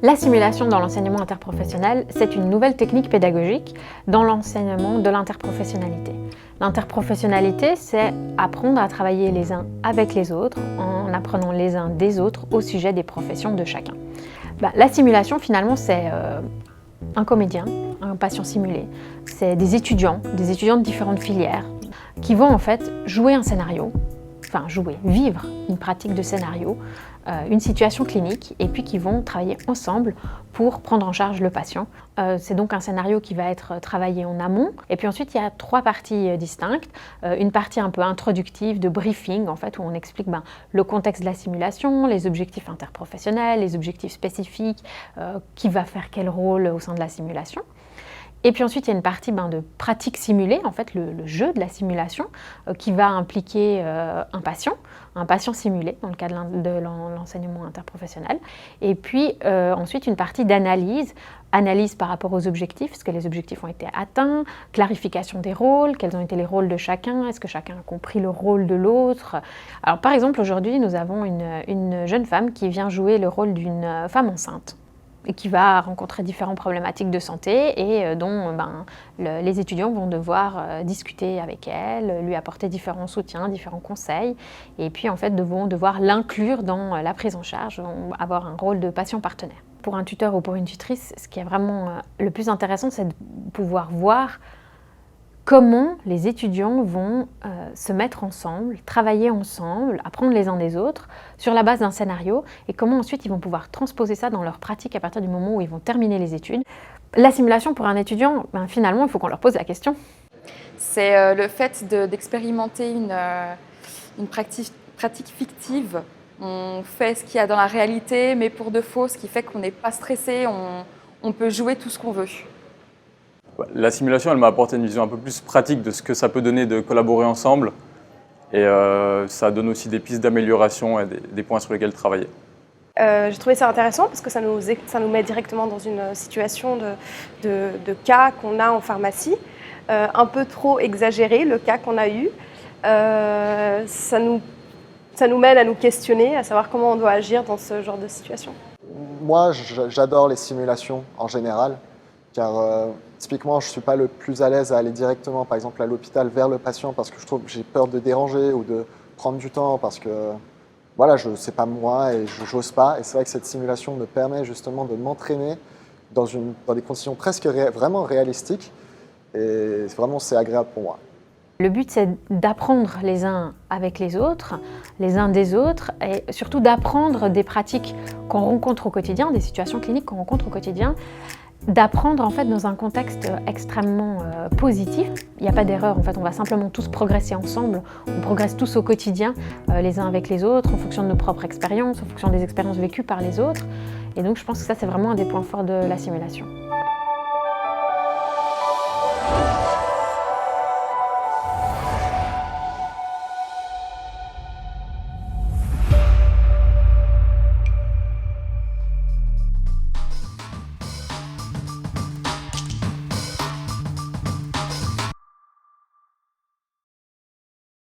La simulation dans l'enseignement interprofessionnel, c'est une nouvelle technique pédagogique dans l'enseignement de l'interprofessionnalité. L'interprofessionnalité, c'est apprendre à travailler les uns avec les autres en apprenant les uns des autres au sujet des professions de chacun. La simulation, finalement, c'est un comédien, un patient simulé. C'est des étudiants de différentes filières qui vont en fait jouer un scénario, vivre une pratique de scénario, une situation clinique, et puis qui vont travailler ensemble pour prendre en charge le patient. C'est donc un scénario qui va être travaillé en amont, et puis ensuite il y a trois parties distinctes. Une partie un peu introductive de briefing, en fait, où on explique le contexte de la simulation, les objectifs interprofessionnels, les objectifs spécifiques, qui va faire quel rôle au sein de la simulation. Et puis ensuite, il y a une partie de pratique simulée, en fait, le jeu de la simulation, qui va impliquer un patient simulé dans le cadre de l'enseignement interprofessionnel. Et puis ensuite, une partie d'analyse, analyse par rapport aux objectifs, est-ce que les objectifs ont été atteints, clarification des rôles, quels ont été les rôles de chacun, est-ce que chacun a compris le rôle de l'autre. Alors par exemple, aujourd'hui, nous avons une jeune femme qui vient jouer le rôle d'une femme enceinte, et qui va rencontrer différentes problématiques de santé et dont les étudiants vont devoir discuter avec elle, lui apporter différents soutiens, différents conseils, et puis en fait vont devoir l'inclure dans la prise en charge, vont avoir un rôle de patient partenaire. Pour un tuteur ou pour une tutrice, ce qui est vraiment le plus intéressant, c'est de pouvoir voir comment les étudiants vont se mettre ensemble, travailler ensemble, apprendre les uns des autres sur la base d'un scénario, et comment ensuite ils vont pouvoir transposer ça dans leur pratique à partir du moment où ils vont terminer les études. La simulation pour un étudiant, finalement, il faut qu'on leur pose la question. C'est le fait d'expérimenter une pratique fictive. On fait ce qu'il y a dans la réalité, mais pour de faux, ce qui fait qu'on n'est pas stressé, on peut jouer tout ce qu'on veut. La simulation, elle m'a apporté une vision un peu plus pratique de ce que ça peut donner de collaborer ensemble. Et ça donne aussi des pistes d'amélioration et des points sur lesquels travailler. J'ai trouvé ça intéressant parce que ça nous met directement dans une situation de cas qu'on a en pharmacie, un peu trop exagéré, le cas qu'on a eu. Ça nous mène à nous questionner, à savoir comment on doit agir dans ce genre de situation. Moi, j'adore les simulations en général, car typiquement, je ne suis pas le plus à l'aise à aller directement, par exemple, à l'hôpital vers le patient parce que je trouve que j'ai peur de déranger ou de prendre du temps parce que voilà, c'est pas moi et je n'ose pas. Et c'est vrai que cette simulation me permet justement de m'entraîner dans des conditions presque vraiment réalistiques, et vraiment c'est agréable pour moi. Le but, c'est d'apprendre les uns avec les autres, les uns des autres, et surtout d'apprendre des pratiques qu'on rencontre au quotidien, des situations cliniques qu'on rencontre au quotidien, d'apprendre en fait dans un contexte extrêmement positif. Il n'y a pas d'erreur, en fait, on va simplement tous progresser ensemble, on progresse tous au quotidien, les uns avec les autres, en fonction de nos propres expériences, en fonction des expériences vécues par les autres. Et donc je pense que ça, c'est vraiment un des points forts de la simulation.